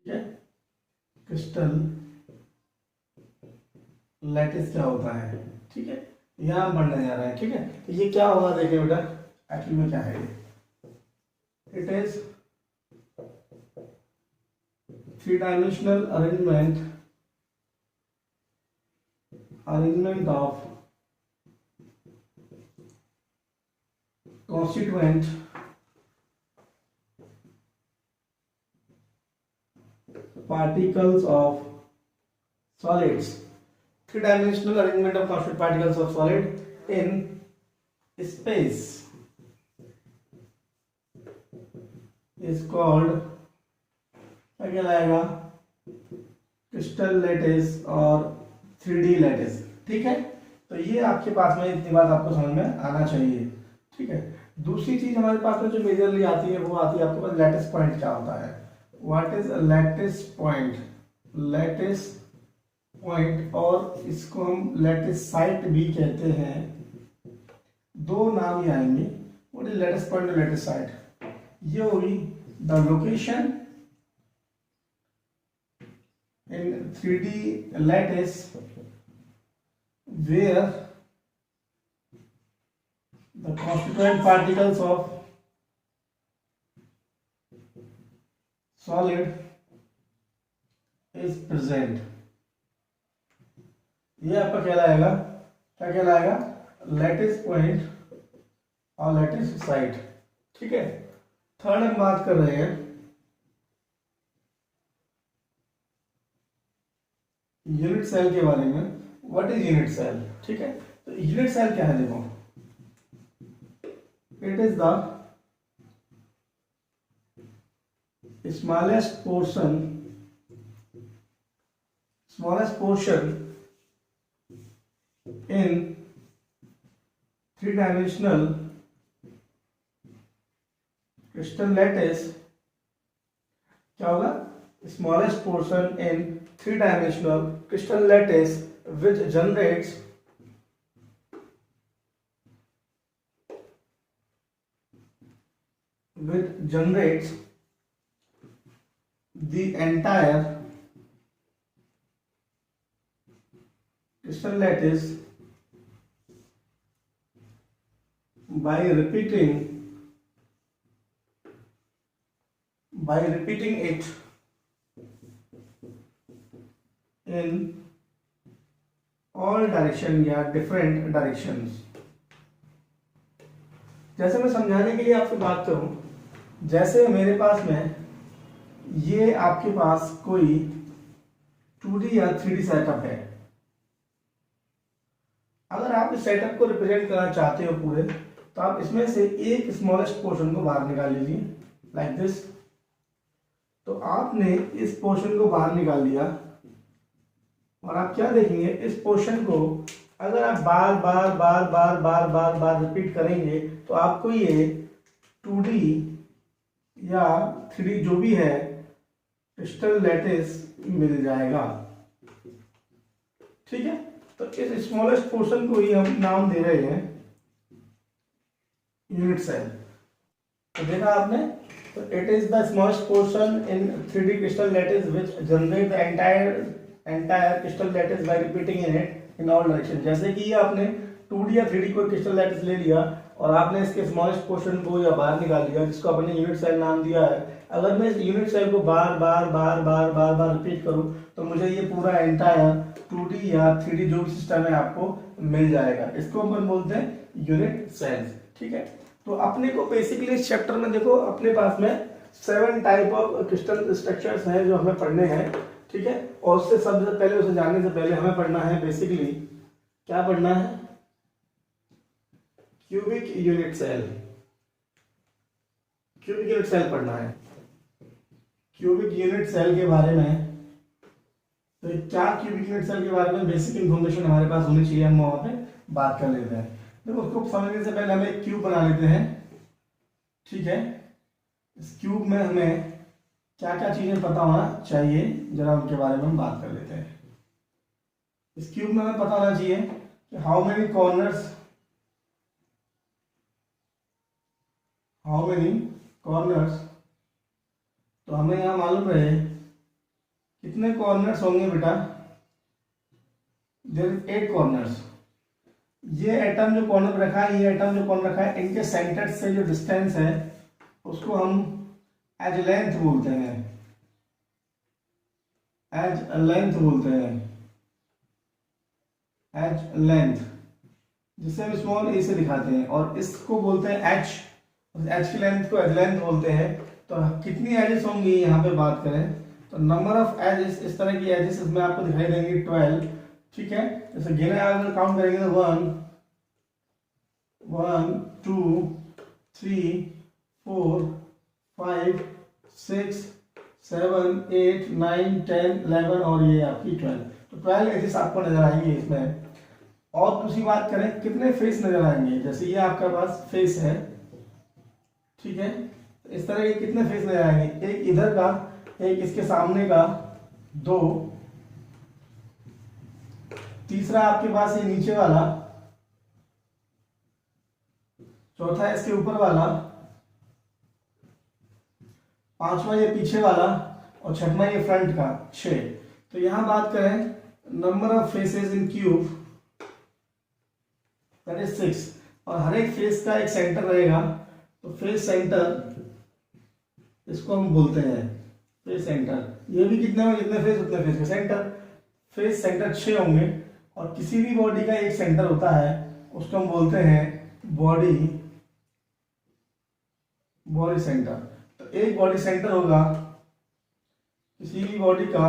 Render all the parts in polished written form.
है। Crystal lattice क्या होता है, ठीक है, यहाँ हम पढ़ने जा रहे हैं। ठीक है, तो ये क्या होगा देखिए बेटा, एक्चुअली में क्या है ये, it is three dimensional arrangement of constituent particles of solids, three-dimensional arrangement of constituent particles of solid in space is called, क्या कहलाएगा, क्रिस्टल लैटिस और 3D लैटिस। ठीक है, तो ये आपके पास में इतनी बात आपको समझ में आना चाहिए। ठीक है, दूसरी चीज हमारे पास में जो मेजरली आती है वो आती है आपके पास लैटिस पॉइंट क्या होता है, what is lattice point, lattice point, और इसको हम लैटिस साइट भी कहते हैं, दो नाम ही आएंगे। व्हाट इज लैटिस पॉइंट और लैटिस साइट, ये होगी the location in 3D lattice where the constituent particles of solid is present। ये आपका कहलाएगा, क्या कहलाएगा, लैटिस पॉइंट और लैटिस साइट। ठीक है, थर्ड हम बात कर रहे हैं यूनिट सेल के बारे में। व्हाट इज यूनिट सेल, ठीक है, तो यूनिट सेल क्या है, देखो, it is the smallest portion in three dimensional crystal lattice, क्या होगा, smallest portion in three-dimensional crystal lattice which generates the entire crystal lattice by repeating it in all direction या different directions. जैसे मैं समझाने के लिए आपसे बात करूं, जैसे मेरे पास में ये आपके पास कोई 2D या 3D सेटअप है, अगर आप इस सेटअप को रिप्रेजेंट करना चाहते हो पूरे, तो आप इसमें से एक स्मॉलेस्ट पोर्शन को बाहर निकाल लीजिए लाइक दिस। तो आपने इस पोर्शन को बाहर निकाल लिया और आप क्या देखेंगे, इस पोर्शन को अगर आप बार बार बार बार बार बार बार रिपीट करेंगे तो आपको ये 2D या 3D जो भी है क्रिस्टल लैटिस मिल जाएगा। ठीक है, तो इस स्मॉलेस्ट पोर्शन को ही हम नाम दे रहे हैं यूनिट सेल। तो देखा आपने, तो it is the smallest portion in 3D crystal lattice which generate the entire crystal lattice bye repeating in it in all direction. जैसे कि ये आपने 2D या 3D कोई क्रिस्टल लैटिस ले लिया और आपने इसके स्मॉलेस्ट पोर्शन को या बाहर निकाल लिया, जिसको आपने यूनिट सेल नाम दिया है। अगर मैं इस यूनिट सेल को बार बार बार बार बार बार रिपीट करूं तो मुझे ये पूरा एंटायर 2D या 3D जो भी सिस्टम है आपको मिल जाएगा। इसको अपन बोलते हैं यूनिट सेल्स। ठीक है, तो अपने को बेसिकली इस चैप्टर में देखो अपने पास में 7 टाइप ऑफ क्रिस्टल स्ट्रक्चर्स हैं जो हमें पढ़ने हैं। ठीक है, और उससे सबसे पहले, उसे जानने से पहले हमें पढ़ना है बेसिकली, क्या पढ़ना है, cubic unit cell. Cubic unit cell पढ़ना है। क्यूबिक यूनिट सेल के बारे में, तो क्या क्यूबिक यूनिट सेल के बारे में बेसिक इंफॉर्मेशन हमारे पास होनी चाहिए, हम वहां पे बात कर लेते हैं। देखो, उसको समझने से पहले हमें एक क्यूब बना लेते हैं। ठीक है, इस क्यूब में हमें क्या क्या चीजें पता होना चाहिए, जरा उनके बारे में हम बात कर लेते हैं। इस क्यूब में हमें पता होना चाहिए कि हाउ मेनी कॉर्नर्स तो हमें यहां मालूम रहे कितने कॉर्नर्स होंगे बेटा? There is 8 corners. ये एटम जो कॉर्नर रखा है, ये एटम जो कॉर्नर रखा है, इनके सेंटर से जो डिस्टेंस है उसको हम एज लेंथ बोलते हैं, एज लेंथ बोलते हैं, एज लेंथ, जिसे हम स्मॉल ए से दिखाते हैं, और इसको बोलते हैं एच, एच की लेंथ को एज लेंथ बोलते हैं। तो कितनी एजेस होंगी यहाँ पे बात करें तो नंबर ऑफ एजेस, इस तरह की एजेस इसमें आपको दिखाई देंगी 12। ठीक है, जैसे गिने अगर काउंट करेंगे तो 1 1 2 3 4 5 6 7 8 9 10 11 और ये आपकी 12। तो 12 एजेस आपको नजर आएंगे इसमें। और दूसरी बात करें कितने फेस नजर आएंगे, जैसे ये आपका पास फेस है, ठीक है, तो इस तरह के कितने फेस नजर आएंगे? एक इधर का, एक इसके सामने का, 2, तीसरा आपके पास ये नीचे वाला, चौथा इसके ऊपर वाला, पांचवा ये पीछे वाला, और छठवां ये फ्रंट का, 6। तो यहां बात करें number of faces in cube, that is 6। और हर एक फेस का एक सेंटर रहेगा, तो फेस सेंटर इसको हम बोलते हैं फेस सेंटर। ये भी कितने में कितने फेस उतने फेस का सेंटर, फेस सेंटर 6 होंगे। और किसी भी बॉडी का एक सेंटर होता है, उसको हम बोलते हैं बॉडी सेंटर। तो एक बॉडी सेंटर होगा, किसी भी बॉडी का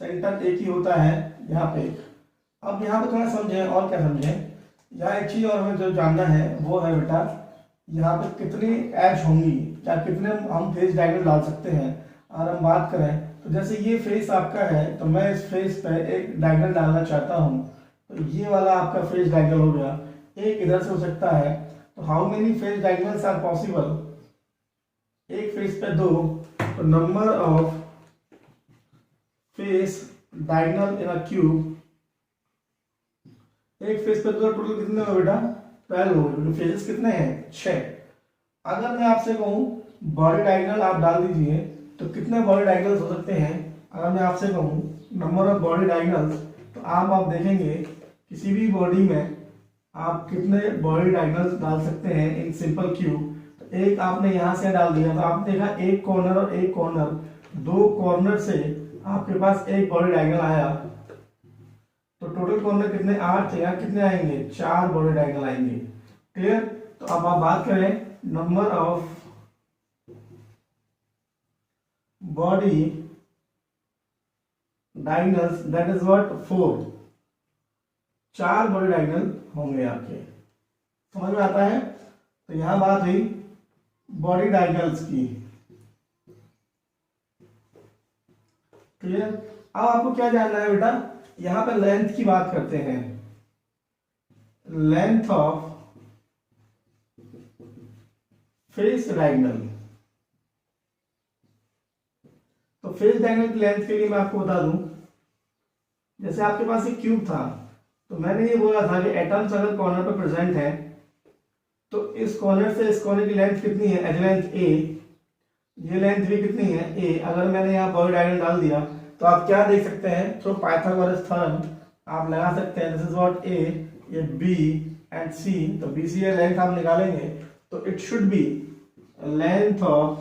सेंटर एक ही होता है, यहाँ पे एक। अब यहाँ पे थोड़ा समझें, और क्या समझें, यहाँ एक चीज और हमें जो जानना है वो है बेटा, यहाँ पे कितनी एज होंगी, क्या कितने हम फेस डायग्राम डाल सकते हैं। और हम बात करें तो जैसे ये फेस आपका है, तो मैं इस फेस पे एक डायग्राम डालना चाहता हूँ, तो ये वाला आपका फेस डायग्राम हो गया। एक इधर से हो सकता है, तो how many face diagrams are possible? एक फेस पे 2, तो number of face diagram in a cube, एक फेस पे 2, टोटल कितने हो बेटा? 12 हो गए। फेसेस कितने हैं? 6। अगर मैं आपसे कहूं बॉडी डायगोनल आप डाल दीजिए, तो कितने बॉडी डायगोनल्स हो सकते हैं? अगर मैं आपसे कहूं नंबर ऑफ बॉडी डायगोनल्स, तो आप देखेंगे किसी भी बॉडी में आप कितने बॉडी डायगोनल्स डाल सकते हैं इन सिंपल क्यूब। तो एक आपने यहां से डाल दिया, तो आपने देखा एक कॉर्नर और एक कॉर्नर, 2 कॉर्नर से आपके पास एक बॉडी डायगोनल आया। तो टोटल कॉर्नर कितने? 8 थे, यहाँ कितने आएंगे? 4 बॉडी डायगोनल आएंगे। क्लियर? तो अब आप बात करें number of body diagonals, that is what? 4। 4 body diagonal होंगे आपके। समझ में आता है? तो यहां बात हुई बॉडी डायगोनल्स की। क्लियर? अब आपको क्या जानना है बेटा? यहां पे लेंथ की बात करते हैं, लेंथ ऑफ फेस डायगोनल। तो फेस डायगोनल की लेंथ के लिए मैं आपको बता दूं, जैसे आपके पास एक क्यूब था, तो मैंने ये बोला था कि एटम्स अगर कॉर्नर पर प्रेजेंट है, तो इस कॉर्नर से इस कॉर्नर की लेंथ कितनी है? एज लेंथ ए। ये लेंथ भी कितनी है? ए। अगर मैंने यहाँ बॉडी डायगोनल डाल दिया, तो आप क्या देख सकते हैं? थ्रू पाइथागोरस थ्योरम आप लगा सकते हैं, दिस इज व्हाट ए, ये बी एंड सी। तो बी सी लेंथ आप निकालेंगे, तो it should be length of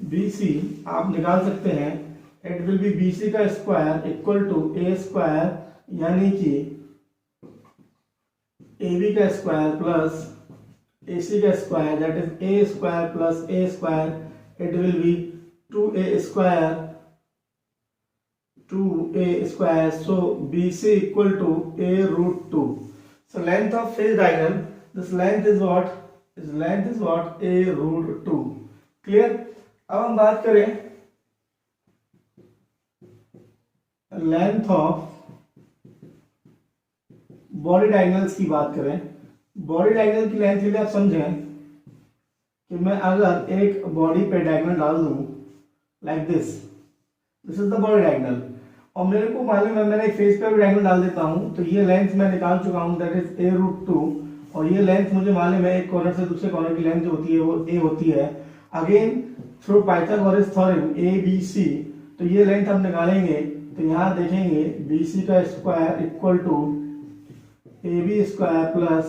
B C आप निकाल सकते हैं, it will be B C का square equal to A square, यानी कि ए बी का स्क्वायर प्लस ए सी का square, that is A square plus A square, it will be 2a square 2a square, so BC equal to a root 2. So length of face diagonal, this length is what? This length is what? A root 2. Clear? अब हम बात करें length of body diagonals की बात करें। Body diagonal की length के लिए आप समझें कि मैं अगर एक बॉडी पे डायगोनल डाल दूं like this is the body diagonal, और मेरे को मालूम है मैंने एक फेस पे भी डायगोनल डाल देता हूं, तो ये लेंथ मैं निकाल चुका हूं, दैट इज a रूट 2। और ये लेंथ मुझे मालूम है एक कॉर्नर से दूसरे कॉर्नर की लेंथ जो होती है वो a होती है। Again through Pythagoras theorem A B C, तो तो ये लेंथ हम निकालेंगे तो यहाँ देखेंगे BC का square equal to AB square plus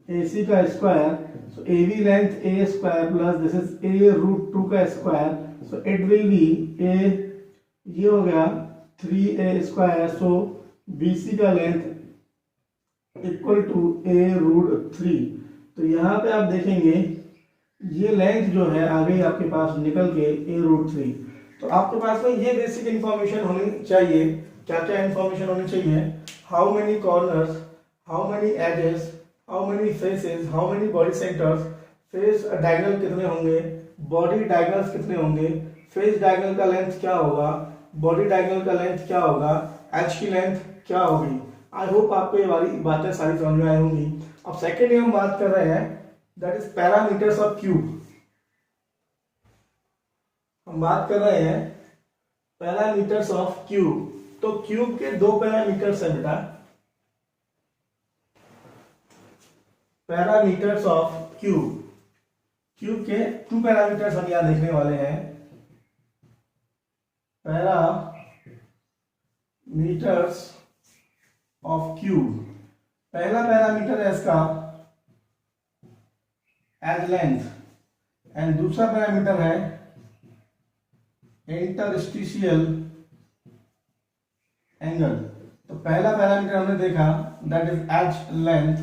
AC का square, so AB length A square plus this is A root 2 का square, so it will be A, ये हो गया 3A स्क्वायर, so BC का length equal to A root 3। तो यहाँ पे आप देखेंगे ये लेंथ जो है आ गई आपके पास निकल के A रूट 3। तो आपके पास में ये बेसिक इंफॉर्मेशन होनी चाहिए। क्या क्या इंफॉर्मेशन होनी चाहिए? How many corners, how many edges, how many faces, how many body centres, face diagonal कितने होंगे, बॉडी डायगोनल्स कितने होंगे, फेस डायगोनल का लेंथ क्या होगा, बॉडी डायगोनल का लेंथ क्या होगा, एच की लेंथ क्या होगी। आई होप आपको ये वाली बातें सारी समझ में आई होंगी। अब सेकेंड हम बात कर रहे हैं that is parameters of cube. हम बात कर रहे हैं पैरामीटर्स ऑफ क्यूब। तो क्यूब के दो पैरामीटर्स है बेटा, पैरामीटर्स ऑफ क्यूब। क्यूब के टू पैरामीटर्स हम यहां देखने वाले हैं। पैरामीटर्स ऑफ क्यूब, पहला पैरामीटर है इसका एज लेंथ एंड दूसरा पैरामीटर है इंटरस्टिशियल एंगल। तो पहला पैरामीटर हमने देखा that is edge length.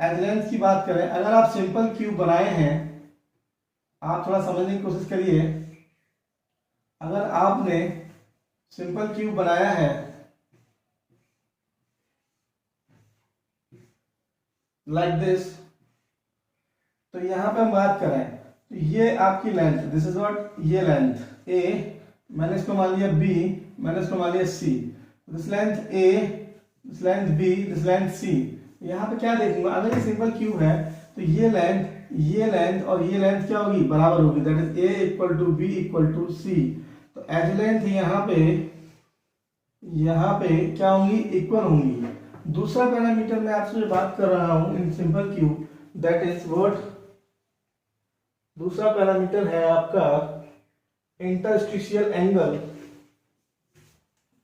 Edge length की बात करें, अगर आप सिंपल क्यूब बनाए हैं, आप थोड़ा समझने की कोशिश करिए। अगर आपने सिंपल क्यूब बनाया है लाइक दिस, तो यहां पे हम बात करें तो ये आपकी लेंथ, दिस इज व्हाट, ये लेंथ A, मैंने इसको मान लिया B, मैंने इसको मान लिया C, this length A, this length B, this length C। यहाँ पे क्या देखूंगा, अगर ये सिंपल क्यूब है तो ये लेंथ और ये लेंथ क्या होगी, बराबर होगी, that is A equal to B equal to C। तो एज लेंथ यहाँ पे क्या होंगी, इक्वल होंगी। दूसरा पैरामीटर मैं आपसे जो बात कर रहा हूं in simple cube, that is what, दूसरा पैरामीटर है आपका इंटरस्टिशियल एंगल।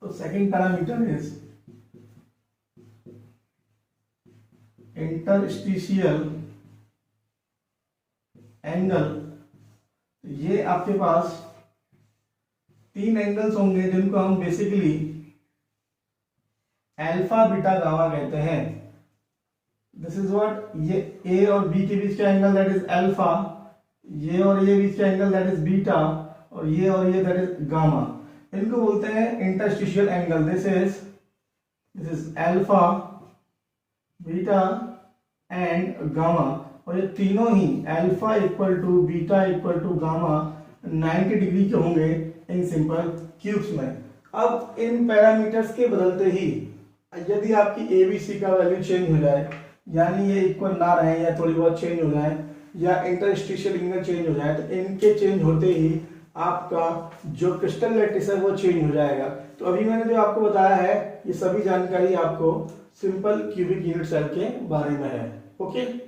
तो second parameter is interstitial angle. ये आपके पास तीन एंगल्स होंगे जिनको हम बेसिकली अल्फा बीटा गामा कहते हैं। दिस इज व्हाट, ये ए और बी के बीच का एंगल दैट इज अल्फा, ये और ये बीच का एंगल दैट इज बीटा, और ये दैट इज गामा। इनको बोलते हैं interstitial angle. This is alpha, beta and gamma. और ये तीनों ही alpha equal to beta equal to gamma 90 degree के होंगे इन सिंपल क्यूब्स में। अब इन पैरामीटर्स के बदलते ही यदि आपकी ABC का वैल्यू चेंज हो जाए, यानी ये इक्वल ना रहे या थोड़ी बहुत चेंज हो जाए, या इंटरस्टिशियल एंगल चेंज हो जाए, तो इनके चेंज होते ही आपका जो क्रिस्टल लैटिस है वो चेंज हो जाएगा। तो अभी मैंने जो आपको बताया है ये सभी जानकारी आपको सिंपल क्यूबिक यूनिट सेल के बारे में है। ओके।